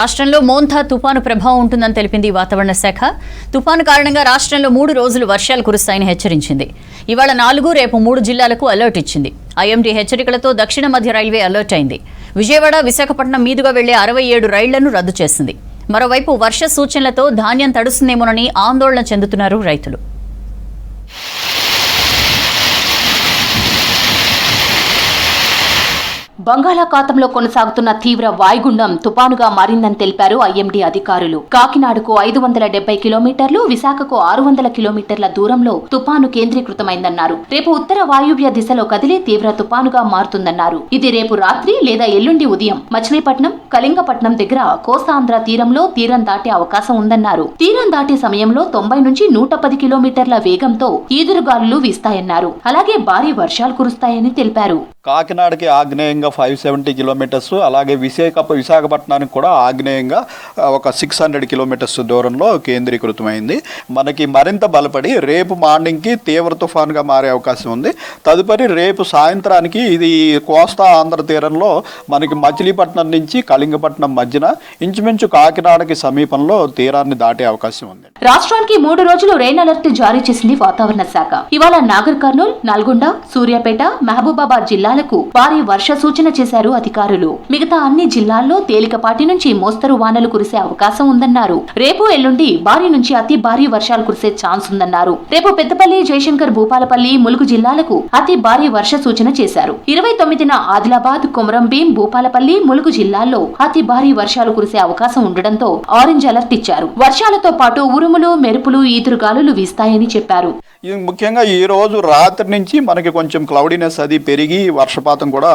రాష్ట్రంలో మోంథా తుపాను ప్రభావం ఉంటుందని తెలిపింది వాతావరణ శాఖ. తుపాను కారణంగా రాష్ట్రంలో 3 రోజులు వర్షాలు కురుస్తాయని హెచ్చరించింది. ఇవాళ 4, రేపు 3 జిల్లాలకు అలర్ట్ ఇచ్చింది. ఐఎండీ హెచ్చరికలతో దక్షిణ మధ్య రైల్వే అలర్ట్ అయింది. విజయవాడ, విశాఖపట్నం మీదుగా వెళ్లే 67 రైళ్లను రద్దు చేసింది. మరోవైపు వర్ష సూచనలతో ధాన్యం తడుస్తుందేమోనని ఆందోళన చెందుతున్నారు రైతులు. బంగాళాఖాతంలో కొనసాగుతున్న తీవ్ర వాయుగుండం తుపానుగా మారిందని తెలిపారు ఐఎండీ అధికారులు. కాకినాడకు 570 కిలోమీటర్లు, విశాఖకు 600 కిలోమీటర్ల దూరంలో తుపాను కేంద్రీకృతమైందన్నారు. రేపు ఉత్తర వాయువ్య దిశలో కదిలి తీవ్ర తుపానుగా మారుతుందన్నారు. ఇది రేపు రాత్రి లేదా ఎల్లుండి ఉదయం మచిలీపట్నం, కళింగపట్నం దగ్గర కోస్తాంధ్ర తీరంలో తీరం దాటే అవకాశం ఉందన్నారు. తీరం దాటే సమయంలో 90 నుంచి 110 కిలోమీటర్ల వేగంతో ఈదురుగాలులు వీస్తాయన్నారు. అలాగే భారీ వర్షాలు కురుస్తాయని తెలిపారు. కాకినాడకి ఆగ్నేయంగా 570 కిలోమీటర్స్, అలాగే విశాఖపట్నానికి కూడా ఆగ్నేయంగా ఒక 600 కిలోమీటర్స్ దూరంలో కేంద్రీకృతమైంది. మనకి మరింత బలపడి రేపు మార్నింగ్కి తీవ్ర తుఫాన్గా మారే అవకాశం ఉంది. తదుపరి రేపు సాయంత్రానికి ఇది కోస్తా ఆంధ్ర తీరంలో మనకి మచిలీపట్నం నుంచి కళింగపట్నం మధ్యన ఇంచుమించు కాకినాడకి సమీపంలో తీరాన్ని దాటే అవకాశం ఉంది. రాష్ట్రానికి 3 రోజులు రెయిన్ అలర్ట్ జారీ చేసింది వాతావరణ శాఖ. ఇవాళ నాగర్ కర్నూల్, నల్గొండ, సూర్యాపేట, మహబూబాబాద్ జిల్లాలకు భారీ వర్ష సూచన చేశారు అధికారులు. మిగతా అన్ని జిల్లాల్లో తేలికపాటి నుంచి మోస్తరు వానలు కురిసే అవకాశం ఉందన్నారు. రేపు ఎల్లుండి భారీ నుంచి అతి భారీ వర్షాలు కురిసే ఛాన్స్ ఉందన్నారు. రేపు పెద్దపల్లి, జయశంకర్, భూపాలపల్లి, ములుగు జిల్లాలకు అతి భారీ వర్ష సూచన చేశారు. 29న ఆదిలాబాద్, కొమరంభీం, భూపాలపల్లి, ములుగు జిల్లాల్లో అతి భారీ వర్షాలు కురిసే అవకాశం ఉండడంతో ఆరెంజ్ అలర్ట్ ఇచ్చారు. వర్షాలతో పాటు ఉరుములు, మెరుపులు, ఈదురుగాలులు వీస్తాయని చెప్పారు. ముఖ్యంగా ఈ రోజు రాత్రి నుంచి మనకి కొంచెం క్లౌడీనెస్ అది పెరిగి వర్షపాతం కూడా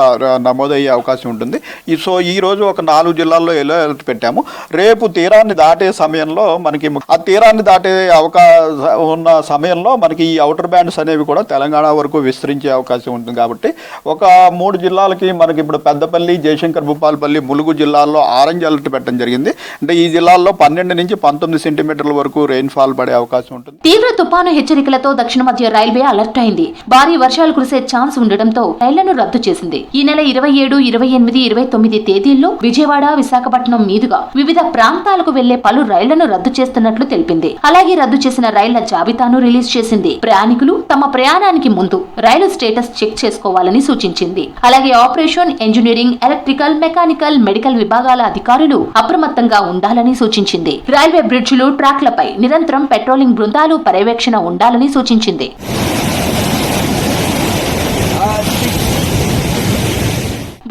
నమోదయ్యే అవకాశం ఉంటుంది. సో ఈ రోజు ఒక 4 జిల్లాల్లో ఎల్లో అలర్ట్ పెట్టాము. రేపు తీరాన్ని దాటే సమయంలో మనకి ఆ తీరాన్ని దాటే అవకాశం ఉన్న సమయంలో మనకి ఈ అవుటర్ బ్యాండ్స్ అనేవి కూడా తెలంగాణ వరకు విస్తరించే అవకాశం ఉంటుంది. కాబట్టి ఒక 3 జిల్లాలకి మనకి ఇప్పుడు పెద్దపల్లి, జయశంకర్, భూపాలపల్లి, ములుగు జిల్లాల్లో ఆరెంజ్ అలర్ట్ పెట్టడం జరిగింది. అంటే ఈ జిల్లాల్లో 12 నుంచి 19 సెంటీమీటర్ల వరకు రెయిన్ ఫాల్ పడే అవకాశం ఉంటుంది. తీవ్ర తుపాను హెచ్చరికలతో దక్షిణ మధ్య రైల్వే అలర్ట్ అయింది. భారీ వర్షాలు కురిసే ఛాన్స్ ఉండడంతో రైళ్లను రద్దు చేసింది. ఈ నెల 27, 28, 29 తేదీల్లో విజయవాడ, విశాఖపట్నం మీదుగా వివిధ ప్రాంతాలకు వెళ్లే పలు రైళ్లను రద్దు చేస్తున్నట్లు తెలిపింది. అలాగే రద్దు చేసిన రైళ్ల జాబితాను రిలీజ్ చేసింది. ప్రయాణికులు తమ ప్రయాణానికి ముందు రైలు స్టేటస్ చెక్ చేసుకోవాలని సూచించింది. అలాగే operation, engineering, electrical, mechanical, medical విభాగాల అధికారులు అప్రమత్తంగా ఉండాలని సూచించింది. రైల్వే బ్రిడ్జిలు, ట్రాక్లపై నిరంతరం పెట్రోలింగ్ బృందాలు పర్యవేక్షణ ఉండాలని సూచించింది.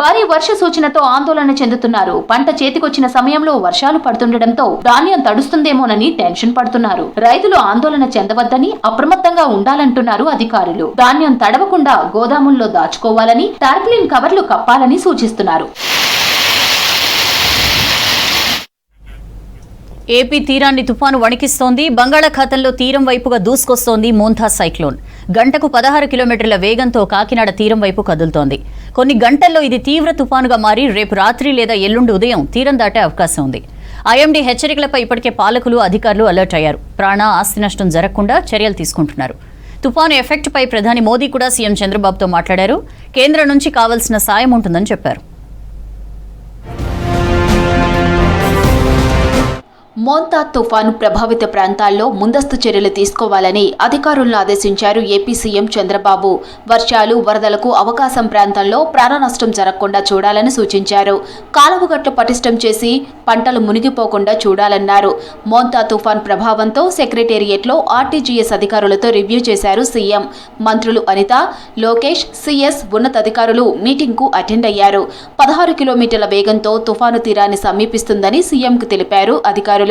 భారీ వర్ష సూచనతో ఆందోళన చెందుతున్నారు. పంట చేతికొచ్చిన సమయంలో వర్షాలు పడుతుండటంతో ధాన్యం తడుస్తుందేమోనని టెన్షన్ పడుతున్నారు. రైతులు ఆందోళన చెందవద్దని, అప్రమత్తంగా ఉండాలంటున్నారు అధికారులు. ధాన్యం తడవకుండా గోదాముల్లో దాచుకోవాలని, టార్పాలిన్ కవర్లు కప్పాలని సూచిస్తున్నారు. ఏపీ తీరాన్ని తుపాను వణికిస్తోంది. బంగాళాఖాతంలో తీరం వైపుగా దూసుకొస్తోంది మోంథా సైక్లోన్. గంటకు 16 కిలోమీటర్ల వేగంతో కాకినాడ తీరం వైపు కదులుతోంది. కొన్ని గంటల్లో ఇది తీవ్ర తుపానుగా మారి రేపు రాత్రి లేదా ఎల్లుండి ఉదయం తీరం దాటే అవకాశం ఉంది. ఐఎండీ హెచ్చరికలపై ఇప్పటికే పాలకులు, అధికారులు అలర్ట్ అయ్యారు. ప్రాణ, ఆస్తి నష్టం జరగకుండా చర్యలు తీసుకుంటున్నారు. తుపాను ఎఫెక్ట్ పై ప్రధాని మోదీ కూడా సీఎం చంద్రబాబుతో మాట్లాడారు. కేంద్రం నుంచి కావాల్సిన సాయం ఉంటుందని చెప్పారు. మోంథా తుఫాను ప్రభావిత ప్రాంతాల్లో ముందస్తు చర్యలు తీసుకోవాలని అధికారులను ఆదేశించారు ఏపీ సీఎం చంద్రబాబు. వర్షాలు, వరదలకు అవకాశం ప్రాంతాల్లో ప్రాణ నష్టం జరగకుండా చూడాలని సూచించారు. కాలువగట్లు పటిష్టం చేసి పంటలు మునిగిపోకుండా చూడాలన్నారు. మోంథా తుఫాన్ ప్రభావంతో సెక్రటేరియట్లో ఆర్టీజీఎస్ అధికారులతో రివ్యూ చేశారు సీఎం. మంత్రులు అనిత, లోకేష్, సీఎస్ ఉన్నతాధికారులు మీటింగ్కు అటెండ్ అయ్యారు. 16 కిలోమీటర్ల వేగంతో తుఫాను తీరాన్ని సమీపిస్తుందని సీఎంకు తెలిపారు అధికారులు.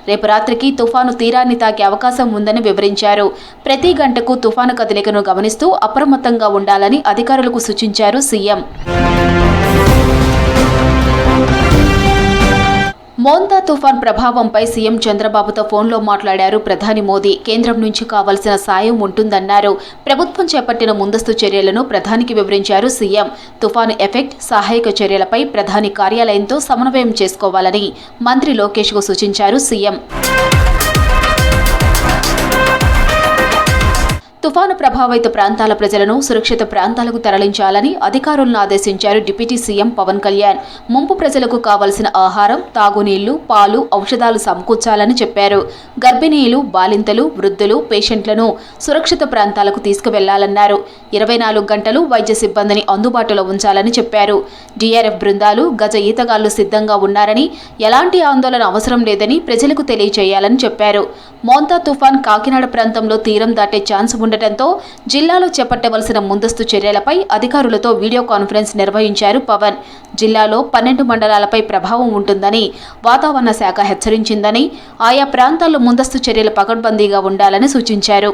రేపు రాత్రికి తుఫాను తీరాన్ని తాకే అవకాశం ఉందని వివరించారు. ప్రతి గంటకు తుఫాను కదలికను గమనిస్తూ అప్రమత్తంగా ఉండాలని అధికారులకు సూచించారు సీఎం. మోంథా తుఫాన్ ప్రభావంపై సీఎం చంద్రబాబుతో ఫోన్లో మాట్లాడారు ప్రధాని మోదీ. కేంద్రం నుంచి కావాల్సిన సాయం ఉంటుందన్నారు. ప్రభుత్వం చేపట్టిన ముందస్తు చర్యలను ప్రధానికి వివరించారు సీఎం. తుఫాను ఎఫెక్ట్, సహాయక చర్యలపై ప్రధాని కార్యాలయంతో సమన్వయం చేసుకోవాలని మంత్రి లోకేష్కు సూచించారు సీఎం. తుఫాను ప్రభావిత ప్రాంతాల ప్రజలను సురక్షిత ప్రాంతాలకు తరలించాలని అధికారులను ఆదేశించారు డిప్యూటీ సీఎం పవన్ కళ్యాణ్. ముంపు ప్రజలకు కావలసిన ఆహారం, తాగునీళ్లు, పాలు, ఔషధాలు సమకూర్చాలని చెప్పారు. గర్భిణీలు, బాలింతలు, వృద్ధులు, పేషెంట్లను సురక్షిత ప్రాంతాలకు తీసుకువెళ్లాలన్నారు. 24 గంటలు వైద్య సిబ్బందిని అందుబాటులో ఉంచాలని చెప్పారు. డీఆర్ఎఫ్ బృందాలు, గజ ఈతగాళ్లు సిద్ధంగా ఉన్నారని, ఎలాంటి ఆందోళన అవసరం లేదని ప్రజలకు తెలియజేయాలని చెప్పారు. మోంతా తుఫాన్ కాకినాడ ప్రాంతంలో తీరం దాటే ఛాన్స్ ఉండటంతో జిల్లాలో చేపట్టవలసిన ముందస్తు చర్యలపై అధికారులతో వీడియో కాన్ఫరెన్స్ నిర్వహించారు పవన్. జిల్లాలో 12 మండలాలపై ప్రభావం ఉంటుందని వాతావరణ శాఖ హెచ్చరించిందని, ఆయా ప్రాంతాల్లో ముందస్తు చర్యలు పకడ్బందీగా ఉండాలని సూచించారు.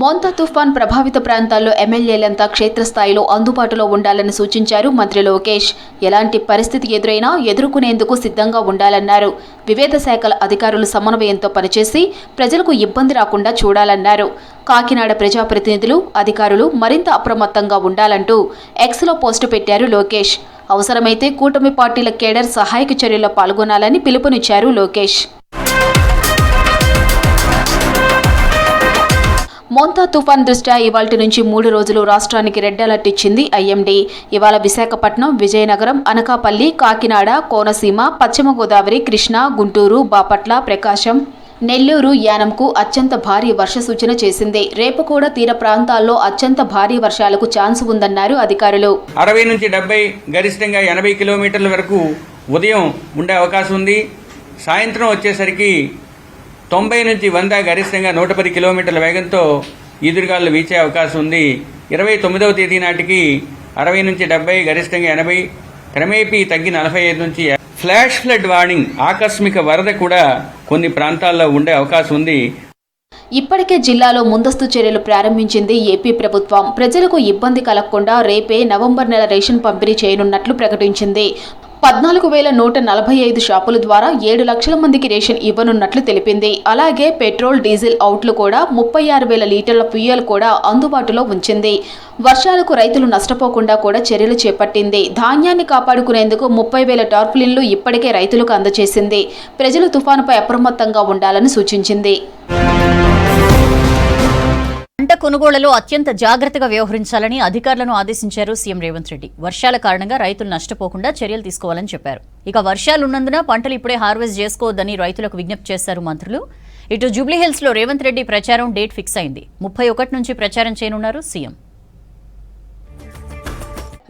మోంతా తుఫాన్ ప్రభావిత ప్రాంతాల్లో ఎమ్మెల్యేలంతా క్షేత్రస్థాయిలో అందుబాటులో ఉండాలని సూచించారు మంత్రి లోకేష్. ఎలాంటి పరిస్థితి ఎదురైనా ఎదుర్కొనేందుకు సిద్ధంగా ఉండాలన్నారు. వివిధ శాఖల అధికారులు సమన్వయంతో పనిచేసి ప్రజలకు ఇబ్బంది రాకుండా చూడాలన్నారు. కాకినాడ ప్రజాప్రతినిధులు, అధికారులు మరింత అప్రమత్తంగా ఉండాలంటూ ఎక్స్లో పోస్టు పెట్టారు లోకేష్. అవసరమైతే కూటమి పార్టీల కేడర్ సహాయక చర్యల్లో పాల్గొనాలని పిలుపునిచ్చారు లోకేష్. మోంతా తుఫాన్ దృష్ట్యా ఇవాల్టి నుంచి 3 రోజులు రాష్ట్రానికి రెడ్ అలర్ట్ ఇచ్చింది ఐఎండీ. ఇవాళ విశాఖపట్నం, విజయనగరం, అనకాపల్లి, కాకినాడ, కోనసీమ, పశ్చిమ గోదావరి, కృష్ణా, గుంటూరు, బాపట్ల, ప్రకాశం, నెల్లూరు, యానంకు అత్యంత భారీ వర్ష సూచన చేసింది. రేపు కూడా తీర ప్రాంతాల్లో అత్యంత భారీ వర్షాలకు ఛాన్స్ ఉందన్నారు అధికారులు. 60 నుంచి 70, గరిష్టంగా 80 కిలోమీటర్ల వరకు ఉదయం ఉండే అవకాశం ఉంది. సాయంత్రం వచ్చేసరికి 90 నుంచి 100, గరిష్టంగా 110 కిలోమీటర్ల వేగంతో ఈదురుగాలు వీచే అవకాశం ఉంది. 29వ తేదీ నాటికి 60 నుంచి 70, గరిష్టంగా 80, క్రమేపీ తగ్గి 45 నుంచి ఫ్లాష్ ఫ్లడ్ వార్నింగ్, ఆకస్మిక వరద కూడా కొన్ని ప్రాంతాల్లో ఉండే అవకాశం ఉంది. ఇప్పటికే జిల్లాలో ముందస్తు చర్యలు ప్రారంభించింది ఏపీ ప్రభుత్వం. ప్రజలకు ఇబ్బంది కలగకుండా రేపే నవంబర్ నెల రేషన్ పంపిణీ చేయనున్నట్లు ప్రకటించింది. 14,145 షాపుల ద్వారా 7 లక్షల మందికి రేషన్ ఇవ్వనున్నట్లు తెలిపింది. అలాగే పెట్రోల్, డీజిల్ అవుట్లు కూడా 36,000 లీటర్ల ఫ్యూయల్ కూడా అందుబాటులో ఉంచింది. వర్షాలకు రైతులు నష్టపోకుండా కూడా చర్యలు చేపట్టింది. ధాన్యాన్ని కాపాడుకునేందుకు 30,000 టార్పాలిన్లు ఇప్పటికే రైతులకు అందజేసింది. ప్రజలు తుఫానుపై అప్రమత్తంగా ఉండాలని సూచించింది. పంట కొనుగోళ్లలో అత్యంత జాగ్రత్తగా వ్యవహరించాలని అధికారులను ఆదేశించారు సీఎం రేవంత్ రెడ్డి. వర్షాల కారణంగా రైతులు నష్టపోకుండా చర్యలు తీసుకోవాలని చెప్పారు. ఇక వర్షాలున్నందున పంటలు ఇప్పుడే హార్వెస్ట్ చేసుకోవద్దని రైతులకు విజ్ఞప్తి చేశారు మంత్రులు. ఇటు జూబ్లీహిల్స్ లో రేవంత్ రెడ్డి ప్రచారం డేట్ ఫిక్స్ అయింది. 31 నుంచి ప్రచారం చేయనున్నారు సీఎం.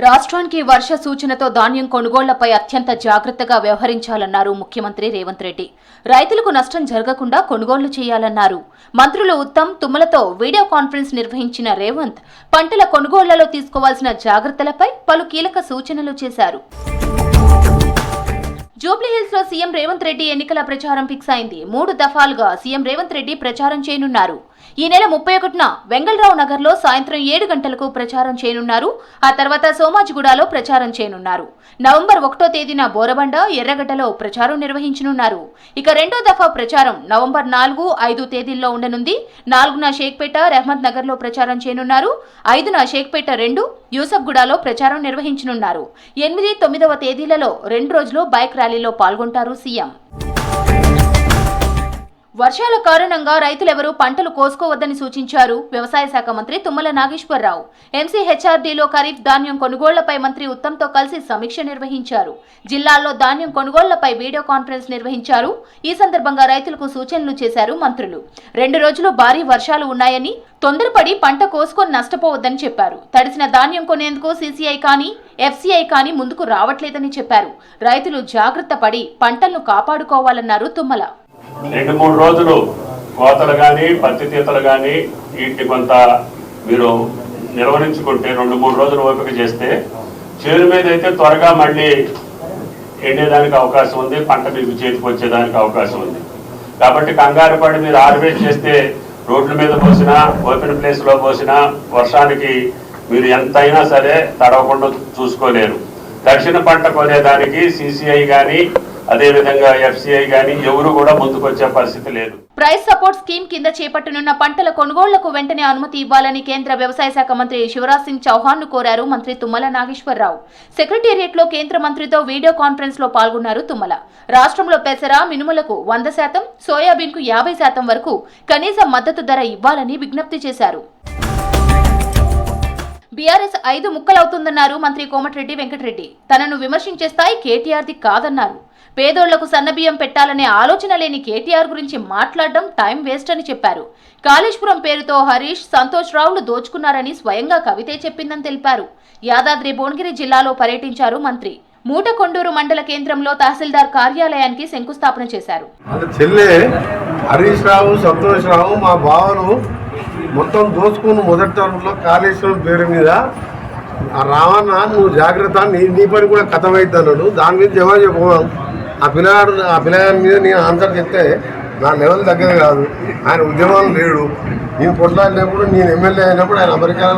రాష్ట్రానికి వర్ష సూచనతో ధాన్యం కొనుగోళ్లపై అత్యంత జాగ్రత్తగా వ్యవహరించాలన్నారు ముఖ్యమంత్రి రేవంత్ రెడ్డి. రైతులకు నష్టం జరగకుండా కొనుగోళ్లు చేయాలన్నారు. మంత్రులు ఉత్తమ్, తుమ్మలతో వీడియో కాన్ఫరెన్స్ నిర్వహించిన రేవంత్ పంటల కొనుగోళ్లలో తీసుకోవాల్సిన జాగ్రత్తలపై పలు కీలక సూచనలు చేశారు. జూబ్లీహిల్స్ లో సీఎం రేవంత్ రెడ్డి ఎన్నికల ప్రచారం ఫిక్స్ అయింది. 3 దఫాలుగా సీఎం రేవంత్ రెడ్డి ప్రచారం చేయనున్నారు. ఈ నెల 31న వెంగళరావు నగర్ లో సాయంత్రం 7 గంటలకు ప్రచారం చేయనున్నారు. ఆ తర్వాత సోమాజిగూడలో ప్రచారం చేయనున్నారు. నవంబర్ 1వ తేదీన బోరబండ, ఎర్రగడ్డలో ప్రచారం నిర్వహించనున్నారు. ఇక 2వ దఫా ప్రచారం నవంబర్ 4, 5 తేదీల్లో ఉండనుంది. 4న షేక్పేట, రెహ్మత్ నగర్ లో ప్రచారం చేయనున్నారు. 5న షేక్పేట 2, యూసఫ్గూడలో ప్రచారం నిర్వహించనున్నారు. 8, 9వ తేదీలలో 2 రోజులు బైక్ ర్యాలీలో పాల్గొంటారు సీఎం. వర్షాల కారణంగా రైతులెవరూ పంటలు కోసుకోవద్దని సూచించారు వ్యవసాయ శాఖ మంత్రి తుమ్మల నాగేశ్వరరావు. ఎంసీహెచ్ఆర్డీలో ఖరీఫ్ ధాన్యం కొనుగోళ్లపై మంత్రి ఉత్తమ్తో కలిసి సమీక్ష నిర్వహించారు. జిల్లాల్లో ధాన్యం కొనుగోళ్లపై వీడియో కాన్ఫరెన్స్ నిర్వహించారు. ఈ సందర్భంగా రైతులకు సూచనలు చేశారు మంత్రులు. 2 రోజులు భారీ వర్షాలు ఉన్నాయని, తొందరపడి పంట కోసుకొని నష్టపోవద్దని చెప్పారు. తడిసిన ధాన్యం కొనేందుకు సీసీఐ కానీ, ఎఫ్సీఐ కానీ ముందుకు రావట్లేదని చెప్పారు. రైతులు జాగ్రత్త పడి పంటలను కాపాడుకోవాలన్నారు తుమ్మల. 2-3 రోజులు కోతలు కానీ, పత్తి తీతలు కానీ వీటిని కొంత మీరు నిర్వహించుకుంటే 2-3 రోజులు ఓపిక చేస్తే చేను మీద అయితే త్వరగా మళ్ళీ ఎండేదానికి అవకాశం ఉంది, పంట మీకు చేతికి వచ్చేదానికి అవకాశం ఉంది. కాబట్టి కంగారు పడి మీరు హార్వెస్ట్ చేస్తే రోడ్ల మీద పోసినా, ఓపెన్ ప్లేస్లో పోసినా వర్షానికి మీరు ఎంతైనా సరే తడవకుండా చూసుకోలేరు. దక్షిణ పంట కొనేదానికి సీసీఐ కానీ, అదేవిధంగా FCI కానీ ఎవరు కూడా ముందుకొచ్చే పరిస్థితి లేదు. ప్రైస్ సపోర్ట్ స్కీమ్ కింద చేపట్టనున్న పంటల కొనుగోళ్లకు వెంటనే అనుమతి ఇవ్వాలని కేంద్ర వ్యవసాయ శాఖ మంత్రి శివరాజ్ సింగ్ చౌహాన్ ను కోరారు మంత్రి తుమ్మల నాగేశ్వరరావు. సెక్రటేరియట్ లో కేంద్ర మంత్రితో వీడియో కాన్ఫరెన్స్ లో పాల్గొన్నారు తుమ్మల. రాష్ట్రంలో పెసర, మినుములకు 100%, సోయాబీన్ కు 50% వరకు కనీస మద్దతు ధర ఇవ్వాలని విజ్ఞప్తి చేశారు. బీఆర్ఎస్ 5 ముక్కలవుతుందన్నారు మంత్రి కోమటిరెడ్డి వెంకటరెడ్డి. తనను విమర్శించే స్థాయి కేటీఆర్ది కాదన్నారు. పేదోళ్లకు సన్నబియ్యం పెట్టాలనే ఆలోచన లేని కేటీఆర్ గురించి మాట్లాడడం టైం వేస్ట్ అని చెప్పారు. కాళేశ్వరం పేరుతో హరీష్, సంతోష్ రావులు దోచుకున్నారని స్వయంగా కవితే చెప్పిందని తెలిపారు. యాదాద్రి భువనగిరి జిల్లాలో పర్యటించారు మంత్రి. మూటకొండూరు మండల కేంద్రంలో తహసీల్దార్ కార్యాలయానికి శంకుస్థాపన చేశారు. హరీష్ రావు, సంతోష్ రావు మా బావను మొత్తం దోచుకుని మొదటి టర్మ్లో కాళేశ్వరం పేరు మీద రావన్న నువ్వు జాగ్రత్త, నీ పని కూడా కథమైద్ది అన్నాడు. దాని మీద జవాబు చెప్పు. ఆ పిల్లగాడి మీద నేను ఆన్సర్ చెప్తే నా లెవెల్ దగ్గర కాదు. ఆయన ఉద్యమాలు లేడు. నేను కొట్లాడినప్పుడు, నేను ఎమ్మెల్యే అయినప్పుడు ఆయన అమెరికా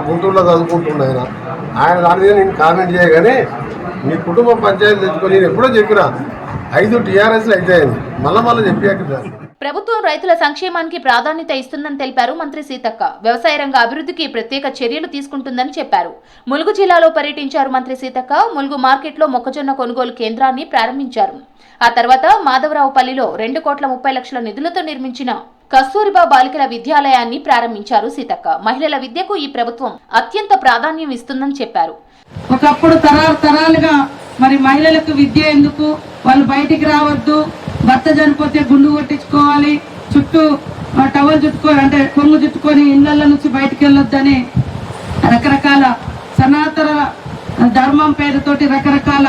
గుంటూరులో చదువుకుంటున్నా. ఆయన దాని మీద నేను కామెంట్ చేయగానే మీ కుటుంబ పంచాయతీ తెచ్చుకొని నేను ఎప్పుడో చెప్పినా 5 TRSలు అయితాయని మళ్ళీ చెప్పాక ప్రభుత్వం రైతుల సంక్షేమానికి ప్రాధాన్యత ఇస్తుందని తెలిపారు మంత్రి సీతక్క. వ్యవసాయ రంగ అభివృద్ధికి ప్రత్యేక చర్యలు తీసుకుంటుందని చెప్పారు. ములుగు జిల్లాలో పర్యటించారు మంత్రి సీతక్క. ములుగు మార్కెట్లో మొక్కజొన్న కొనుగోలు కేంద్రాన్ని ప్రారంభించారు. ఆ తర్వాత మాధవరావుపల్లిలో 2,30,00,000 నిధులతో నిర్మించిన కస్తూరిబా బాలికల విద్యాలయాన్ని ప్రారంభించారు సీతక్క. మహిళల విద్యకు ఈ ప్రభుత్వం అత్యంత ప్రాధాన్యం ఇస్తుందని చెప్పారు. ఒకప్పుడు తరాలుగా మరి మహిళలకు విద్య ఎందుకు, వాళ్ళు బయటికి రావద్దు, భర్త చనిపోతే గుండు కొట్టించుకోవాలి, చుట్టూ టవల్ చుట్టుకొని అంటే కొంగు చుట్టుకొని ఇళ్ల నుంచి బయటికి వెళ్ళొద్దని రకరకాల సనాతన ధర్మం పేరుతోటి రకరకాల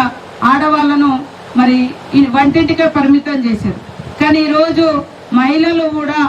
ఆడవాళ్లను మరి వంటింటికే పరిమితం చేశారు. కానీ ఈరోజు మహిళలు కూడా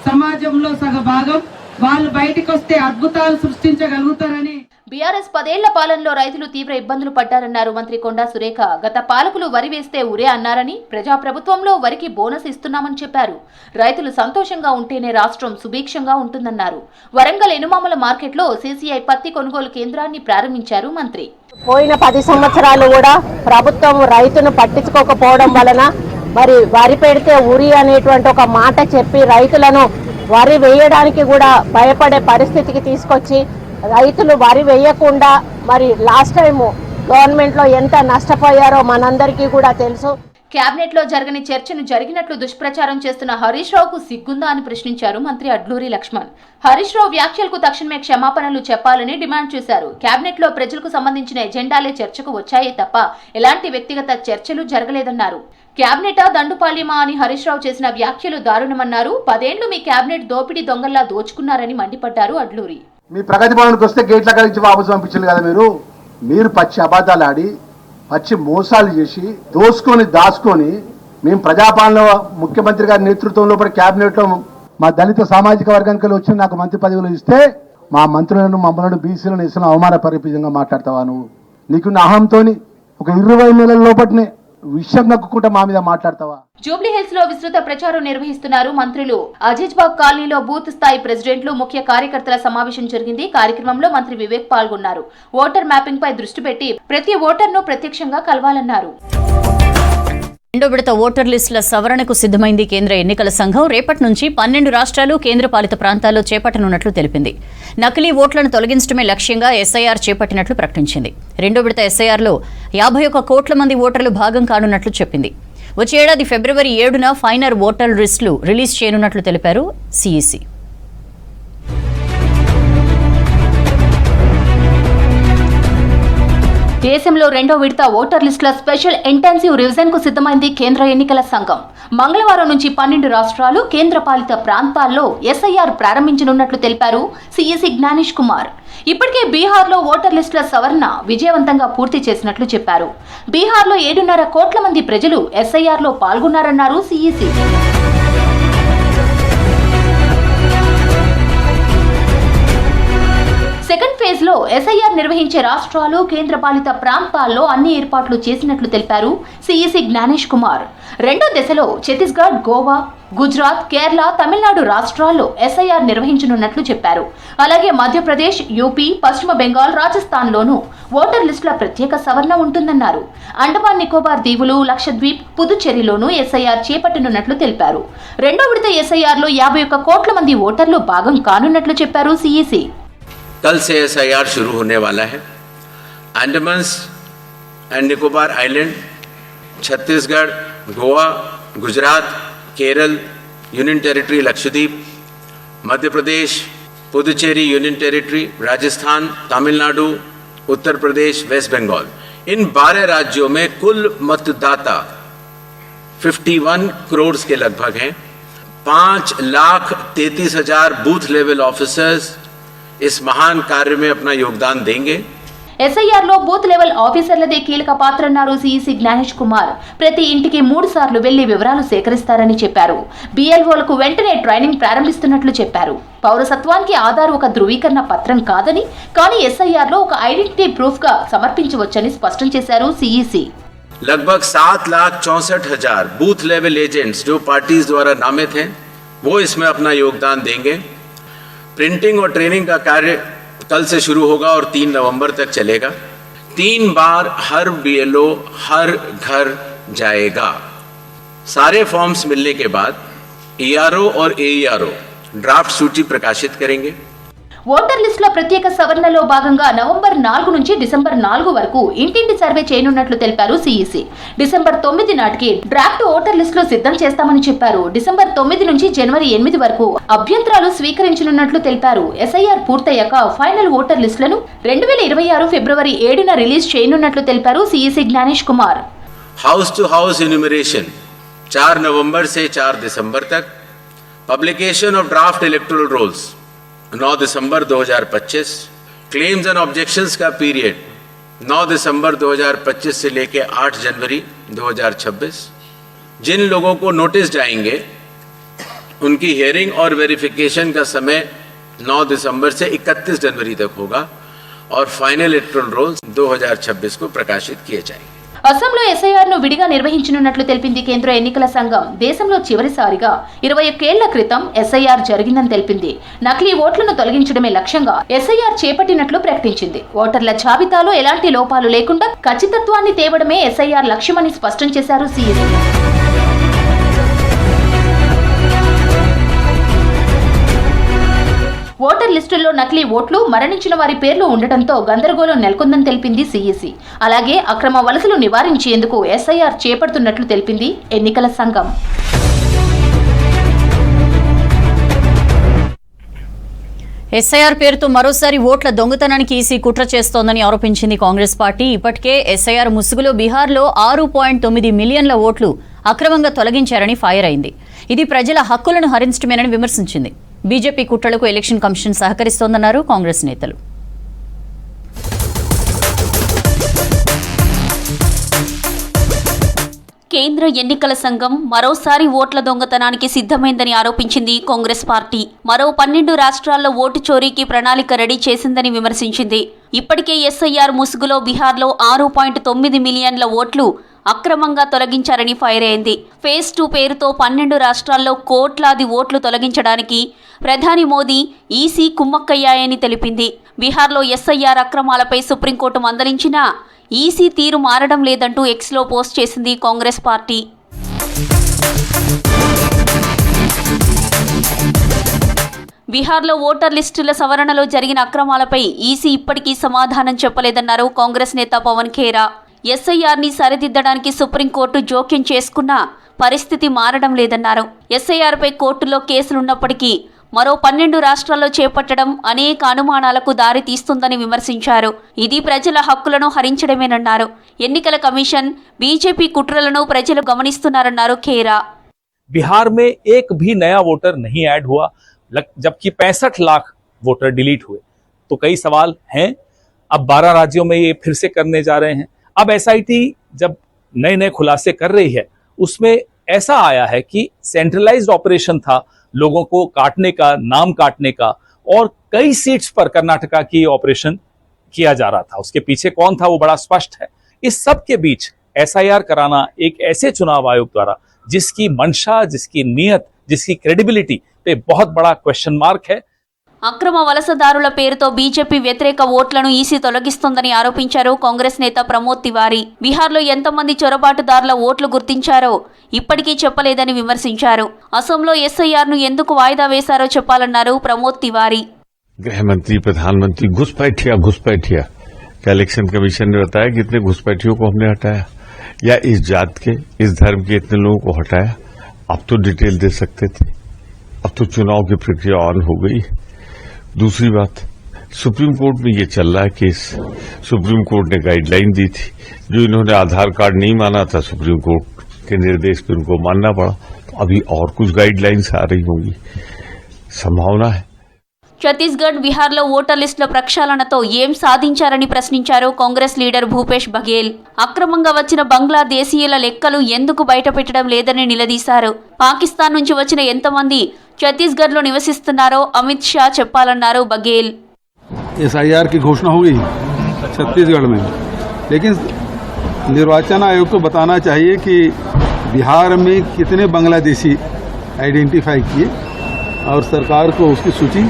సమాజంలో సగ భాగం, వాళ్ళు బయటికి వస్తే అద్భుతాలు సృష్టించగలుగుతారని. బీఆర్ఎస్ 10 ఏళ్ల పాలనలో రైతులు తీవ్ర ఇబ్బందులు పడ్డారన్నారు మంత్రి కొండా సురేఖ. గత పాలకులు వరి వేస్తే ఉరే అన్నారని, ప్రజాప్రభుత్వంలో వరికి బోనస్ ఇస్తున్నామని చెప్పారు. రైతులు సంతోషంగా ఉంటేనే రాష్ట్రం సుభిక్షంగా ఉంటుందన్నారు. వరంగల్ ఎనుమామల మార్కెట్లో CCI పత్తి కొనుగోలు కేంద్రాన్ని ప్రారంభించారు మంత్రి. పోయిన 10 సంవత్సరాలు కూడా ప్రభుత్వం రైతును పట్టించుకోకపోవడం వలన మరి వరి పెడితే ఉరి అనేటువంటి ఒక మాట చెప్పి రైతులను వరి వేయడానికి కూడా భయపడే పరిస్థితికి తీసుకొచ్చి రైతులు వరి వేయకుండా మరి లాస్ట్ టైం గవర్నమెంట్ లో ఎంత నష్టపోయారో మనందరికీ కూడా తెలుసు. కేబినెట్ లో జరగని చర్చను జరిగినట్లు దుష్ప్రచారం చేస్తున్న హరీష్ రావుకు సిగ్గుందా అని ప్రశ్నించారు మంత్రి అడ్లూరి లక్ష్మణ్. హరీష్ రావు వ్యాఖ్యలకు తక్షణమే క్షమాపణలు చెప్పాలని డిమాండ్ చేశారు. కేబినెట్ లో ప్రజలకు సంబంధించిన ఎజెండాలే చర్చకు వచ్చాయే తప్ప ఎలాంటి వ్యక్తిగత చర్చలు జరగలేదన్నారు. కేబినెటా దండుపాల్యమా అని హరీష్ రావు చేసిన వ్యాఖ్యలు దారుణమన్నారు. 10 ఏళ్లు మీ కేబినెట్ దోపిడీ దొంగల్లా దోచుకున్నారని మండిపడ్డారు అడ్లూరి. మీ ప్రగతి భవన్కి వస్తే గేట్ల కలిసి వాపసు పంపించారు కదా. మీరు పచ్చి అబద్ధాలు ఆడి, పచ్చి మోసాలు చేసి, దాచుకొని మేము ప్రజాపాలన ముఖ్యమంత్రి గారి నేతృత్వంలో క్యాబినెట్లో మా దళిత సామాజిక వర్గానికి వచ్చి నాకు మంత్రి పదవులు ఇస్తే మా మంత్రులను మమ్మల్ని బీసీలను ఇస్తున్న అవమానపరిపంగా మాట్లాడతావా నువ్వు? నీకున్న అహంతో ఒక 20 నెలల లోపటినే విషయం నక్కుకుంటా మా మీద మాట్లాడతావా? జూబ్లీ హిల్స్ లో విస్తృత ప్రచారం నిర్వహిస్తున్నారు మంత్రులు. అజీజ్బాగ్ కాలనీలో బూత్ స్థాయి ప్రెసిడెంట్లు, ముఖ్య కార్యకర్తల సమావేశం జరిగింది. కార్యక్రమంలో మంత్రి వివేక్ పాల్గొన్నారు. ఓటర్ మ్యాపింగ్ పై దృష్టి పెట్టి ప్రతి ఓటర్ను ప్రత్యక్షంగా కలవాలన్నారు. రెండో విడత ఓటర్ లిస్టుల సవరణకు సిద్ధమైంది కేంద్ర ఎన్నికల సంఘం. రేపటి నుంచి 12 రాష్ట్రాలు, కేంద్రపాలిత ప్రాంతాల్లో చేపట్టనున్నట్లు తెలిపింది. నకిలీ ఓట్లను తొలగించడమే లక్ష్యంగా SIR చేపట్టినట్లు ప్రకటించింది. రెండో విడత SIRలో 51 కోట్ల మంది ఓటర్లు భాగం కానున్నట్లు చెప్పింది. వచ్చే ఏడాది ఫిబ్రవరి 7న ఫైనల్ ఓటర్ లిస్టులు రిలీజ్ చేయనున్నట్లు తెలిపారు CEC. దేశంలో రెండో విడత ఓటర్ లిస్టుల స్పెషల్ ఇంటెన్సివ్ రివిజన్ కు సిద్ధమైంది కేంద్ర ఎన్నికల సంఘం. మంగళవారం నుంచి 12 రాష్ట్రాలు, కేంద్రపాలిత ప్రాంతాల్లో SIR ప్రారంభించనున్నట్లు తెలిపారు CEC జ్ఞానేష్ కుమార్. ఇప్పటికే బీహార్లో ఓటర్ లిస్టుల సవరణ విజయవంతంగా పూర్తి చేసినట్లు చెప్పారు. బీహార్లో 7.5 కోట్ల మంది ప్రజలు SIRలో పాల్గొన్నారన్నారు CEC. సెకండ్ ఫేజ్ లో ఎస్ఐఆర్ నిర్వహించే రాష్ట్రాలు కేంద్రపాలిత ప్రాంతాల్లో అన్ని ఏర్పాట్లు చేసినట్లు తెలిపారు సిఈసి జ్ఞానేష్ కుమార్. రెండో దశలో ఛత్తీస్గఢ్, గోవా, గుజరాత్, కేరళ, తమిళనాడు రాష్ట్రాల్లో ఎస్ఐఆర్ నిర్వహించనున్నట్లు చెప్పారు. అలాగే మధ్యప్రదేశ్, యూపీ, పశ్చిమ బెంగాల్, రాజస్థాన్లోనూ ఓటర్ లిస్టుల ప్రత్యేక సవరణ ఉంటుందన్నారు. అండమాన్ నికోబార్ దీవులు, లక్షద్వీప్, పుదుచ్చేరిలోనూ ఎస్ఐఆర్ చేపట్టనున్నట్లు తెలిపారు. రెండో విడత ఎస్ఐఆర్ లో 51 కోట్ల మంది ఓటర్లు భాగం కానున్నట్లు చెప్పారు సిఈసి. कल से एसआईआर शुरू होने वाला है. Andaman and Nicobar island, Chhattisgarh, Goa, Gujarat, Kerala, union territory Lakshadweep, Madhya Pradesh, Puducherry union territory, Rajasthan, Tamil Nadu, Uttar Pradesh, west Bengal, इन 12 राज्यों में कुल मतदाता 51 करोड़ के लगभग हैं. 5,33,000 बूथ लेवल ऑफिसर्स इस महान कार्य में अपना योगदान देंगे. ఎస్ఐఆర్ లో బూత్ లెవెల్ ఆఫీసర్లదే కీలక పాత్ర అన్నారు సిఈసి జ్ఞానేష్ కుమార్. ప్రతి ఇంటికి 3 సార్లు వెళ్లి వివరాలు సేకరిస్తారని చెప్పారు. బిఎల్ఓలకు వెంటనే ట్రైనింగ్ ప్రారంభిస్తున్నట్లు చెప్పారు. పౌరసత్వానికి ఆధార్ ఒక ధృవీకరణ పత్రం కాదని, కానీ ఎస్ఐఆర్ లో ఒక ఐడెంటిటీ ప్రూఫ్ గా సమర్పించవచ్చని స్పష్టం చేశారు సిఈసి. लगभग 7,64,000 बूथ लेवल एजेंट्स जो पार्टीज द्वारा नामित हैं वो इसमें अपना योगदान देंगे. प्रिंटिंग और ट्रेनिंग का कार्य कल से शुरू होगा और 3 नवंबर तक चलेगा. 3 बार हर बीएलओ हर घर जाएगा. सारे फॉर्म्स मिलने के बाद ईआरओ और एईआरओ ड्राफ्ट सूची प्रकाशित करेंगे. ఓటర్ లిస్టుల ప్రత్యేక సవరణలో భాగంగా నవంబర్ 4 నుంచి డిసెంబర్ 4 వరకు ఇంటింటి సర్వే చేయనున్నట్లు తెలిపారు సిఈసి. డిసెంబర్ 9 నాటికి డ్రాఫ్ట్ ఓటర్ లిస్టులు సిద్ధం చేస్తామని చెప్పారు. డిసెంబర్ 9 నుంచి జనవరి 8 వరకు అభ్యంతరాలు స్వీకరించనున్నట్లు తెలిపారు. ఎస్ఐఆర్ పూర్తయ్యాక ఫైనల్ ఓటర్ లిస్టులను 2026 ఫిబ్రవరి 7న రిలీజ్ చేయనున్నట్లు తెలిపారు CEC Gyanesh Kumar. House to house enumeration 4 नवंबर से 4 दिसंबर तक. Publication of draft electoral rolls 9 दिसंबर 2025. क्लेम्स एंड ऑब्जेक्शंस का पीरियड 9 दिसंबर 2025 से लेकर 8 जनवरी 2026. जिन लोगों को नोटिस जाएंगे उनकी हियरिंग और वेरिफिकेशन का समय 9 दिसंबर से 31 जनवरी तक होगा और फाइनल इलेक्टोरल रोल्स 2026 को प्रकाशित किए जाएंगे. అసోంలో ఎస్ఐఆర్ ను విడిగా నిర్వహించనున్నట్లు తెలిపింది కేంద్ర ఎన్నికల సంఘం. దేశంలో చివరిసారిగా 21 ఏళ్ల క్రితం ఎస్ఐఆర్ జరిగిందని తెలిపింది. నకిలీ ఓట్లను తొలగించడమే లక్ష్యంగా ఎస్ఐఆర్ చేపట్టినట్లు ప్రకటించింది. ఓటర్ల జాబితాలో ఎలాంటి లోపాలు లేకుండా ఖచ్చితత్వాన్ని తేవడమే ఎస్ఐఆర్ లక్ష్యమని స్పష్టం చేశారు సిఎస్. ఓటర్ లిస్టుల్లో నకిలీ ఓట్లు, మరణించిన వారి పేర్లు ఉండటంతో గందరగోళం నెలకొందని తెలిపింది సిఈసి. అలాగే అక్రమ వలసలు నివారించేందుకు ఎస్ఐఆర్ చేపడుతున్నట్లు తెలిపింది ఎన్నికల సంఘం. ఎస్ఐఆర్ పేరుతో మరోసారి ఓట్ల దొంగతనానికి ఈసీ కుట్ర చేస్తోందని ఆరోపించింది కాంగ్రెస్ పార్టీ. ఇప్పటికే ఎస్ఐఆర్ ముసుగులో బీహార్లో 6.9 మిలియన్ల ఓట్లు అక్రమంగా తొలగించారని ఫైర్ అయింది. ఇది ప్రజల హక్కులను హరించడమేనని విమర్శించింది. బీజేపీ కుట్రలకు ఎలక్షన్ కమిషన్ సహకరిస్తోందన్నారు కాంగ్రెస్ నేతలు. కేంద్ర ఎన్నికల సంఘం మరోసారి ఓట్ల దొంగతనానికి సిద్ధమైందని ఆరోపించింది కాంగ్రెస్ పార్టీ. మరో 12 రాష్ట్రాల్లో ఓటు చోరీకి ప్రణాళిక రెడీ చేసిందని విమర్శించింది. ఇప్పటికే ఎస్ఐఆర్ ముసుగులో బీహార్లో 6.9 మిలియన్ల ఓట్లు అక్రమంగా తొలగించారని ఫైర్ అయింది. ఫేజ్ 2 పేరుతో 12 రాష్ట్రాల్లో కోట్లాది ఓట్లు తొలగించడానికి ప్రధాని మోదీ, ఈసీ కుమ్మక్కయ్యాయని తెలిపింది. బీహార్లో ఎస్ఐఆర్ అక్రమాలపై సుప్రీంకోర్టు మందలించినా ఈసీ తీరు మారడం లేదంటూ ఎక్స్లో పోస్ట్ చేసింది కాంగ్రెస్ పార్టీ. బీహార్లో ఓటర్ లిస్టుల సవరణలో జరిగిన అక్రమాలపై ఈసీ ఇప్పటికీ సమాధానం చెప్పలేదన్నారు కాంగ్రెస్ నేత పవన్ ఖేరా. ఎస్ఐఆర్ని సరిదిద్దడానికి సుప్రీంకోర్టు జోక్యం చేసుకున్నా పరిస్థితి మారడం లేదన్నారు. ఎస్ఐఆర్పై కోర్టులో కేసులున్నప్పటికీ మరో 12 రాష్ట్రాల్లో చేపట్టడం అనేక అనుమానాలకు దారి తీస్తుందని విమర్శించారు. ఇది ప్రజల హక్కులను హరించడమేనన్నారు. ఎన్నికల కమిషన్, బీజేపీ కుట్రలను ప్రజలు గమనిస్తున్నారన్నారు ఖేరా. बिहार में एक भी नया वोटर नहीं ऐड हुआ, जबकि 65 लाख वोटर डिलीट हुए. तो कई सवाल हैं. अब 12 राज्यों में ये फिर से करने जा रहे हैं. अब एसआईटी जब नए नए खुलासे कर रही है, उसमें ऐसा आया है कि सेंट्रलाइज्ड ऑपरेशन था लोगों को काटने का, नाम काटने का, और कई सीट्स पर कर्नाटका की ऑपरेशन किया जा रहा था, उसके पीछे कौन था वो बड़ा स्पष्ट है। इस सब के बीच SIR कराना एक ऐसे चुनाव आयोग द्वारा जिसकी मंशा, जिसकी नीयत, जिसकी क्रेडिबिलिटी पे बहुत बड़ा क्वेश्चन मार्क है। అక్రమ వలసదారుల పేరుతో బీజేపీ వ్యతిరేక ఓట్లను ఈసీ తొలగిస్తోందని ఆరోపించారు కాంగ్రెస్ నేత ప్రమోద్ తివారీ. బీహార్లో ఎంతమంది చొరబాటుదారుల ఓట్లు గుర్తించారో ఇప్పటికీ చెప్పలేదని విమర్శించారు. అసోంలో SIRను ఎందుకు వాయిదా వేశారో చెప్పాలన్నారు ప్రమోద్ తివారీ. गृह मंत्री, प्रधानमंत्री घुसपैठिया क्या इलेक्शन कमीशन ने बताया कि इतने घुसपैठियों को हमने हटाया या इस जात के, इस धर्म के इतने लोगों को हटाया? अब तो डिटेल दे सकते थे, अब तो चुनाव की प्रक्रिया ऑन हो गई। दूसरी बात, सुप्रीम कोर्ट में ये चल रहा है केस। सुप्रीम कोर्ट ने गाइडलाइन दी थी, जो इन्होंने आधार कार्ड नहीं माना था, सुप्रीम कोर्ट के निर्देश पर उनको मानना पड़ा। तो अभी और कुछ गाइडलाइंस आ रही होंगी, संभावना है। ఛత్తీస్గఢ్, బీహార్లో ఓటర్ లిస్టుల ప్రక్షాళనతో ఏం సాధించారని ప్రశ్నించారు కాంగ్రెస్ లీడర్ భూపేష్ బఘేల్. అక్రమంగా వచ్చిన బంగ్లాదేశీయుల లెక్కలు ఎందుకు బయటపెట్టడం లేదని నిలదీశారు. పాకిస్తాన్ నుంచి వచ్చిన ఎంతమంది ఛత్తీస్గఢ్లో నివసిస్తున్నారో అమిత్ షా చెప్పాలన్నారు బఘేల్. SIR की घोषणा हो गई छत्तीसगढ़ में, लेकिन निर्वाचन आयोग को बताना चाहिए कि बिहार में कितने बांग्लादेशी आइडेंटिफाई किए और सरकार को उसकी सूची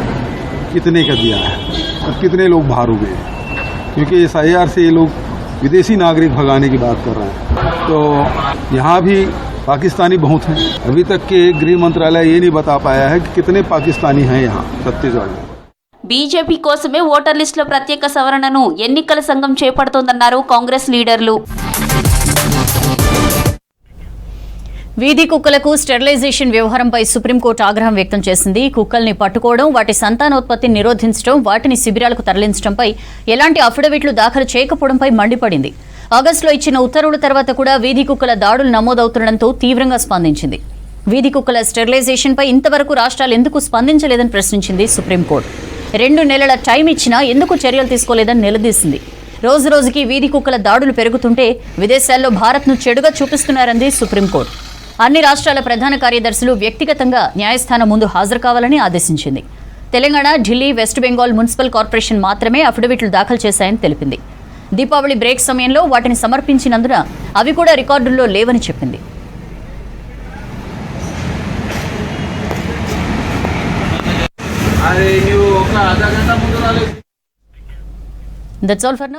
कितने का दिया है और कितने लोग बाहर हो गए, क्योंकि SIR से ये लोग विदेशी नागरिक भगाने की बात कर रहे हैं। तो यहाँ भी पाकिस्तानी बहुत हैं। अभी तक के गृह मंत्रालय ये नहीं बता पाया है कि कितने पाकिस्तानी हैं यहाँ छत्तीसगढ़ में। బీజేపీ కోసమే ఓటర్ లిస్టుల ప్రత్యేక సవరణను ఎన్నికల సంఘం చేపడుతోందన్నారు కాంగ్రెస్ లీడర్లు. వీధి కుక్కలకు స్టెరిలైజేషన్ వ్యవహారంపై సుప్రీంకోర్టు ఆగ్రహం వ్యక్తం చేసింది. కుక్కల్ని పట్టుకోవడం, వాటి సంతానోత్పత్తిని నిరోధించడం, వాటిని శిబిరాలకు తరలించడంపై ఎలాంటి అఫిడవిట్లు దాఖలు చేయకపోవడంపై మండిపడింది. ఆగస్టులో ఇచ్చిన ఉత్తర్వుల తర్వాత కూడా వీధి కుక్కల దాడులు నమోదవుతుండటంతో తీవ్రంగా స్పందించింది. వీధి కుక్కల స్టెరిలైజేషన్పై ఇంతవరకు రాష్ట్రాలు ఎందుకు స్పందించలేదని ప్రశ్నించింది సుప్రీంకోర్టు. 2 నెలల టైం ఇచ్చినా ఎందుకు చర్యలు తీసుకోలేదని నిలదీసింది. రోజురోజుకి వీధి కుక్కల దాడులు పెరుగుతుంటే విదేశాల్లో భారత్ను చెడుగా చూపిస్తున్నారంది సుప్రీంకోర్టు. అన్ని రాష్ట్రాల ప్రధాన కార్యదర్శులు వ్యక్తిగతంగా న్యాయస్థానం ముందు హాజరు కావాలని ఆదేశించింది. Telangana, Delhi, west Bengal municipal corporation మాత్రమే అఫిడవిట్లు దాఖలు చేశాయని తెలిపింది. దీపావళి బ్రేక్ సమయంలో వాటిని సమర్పించినందున అవి కూడా రికార్డుల్లో లేవని చెప్పింది. That's all for now.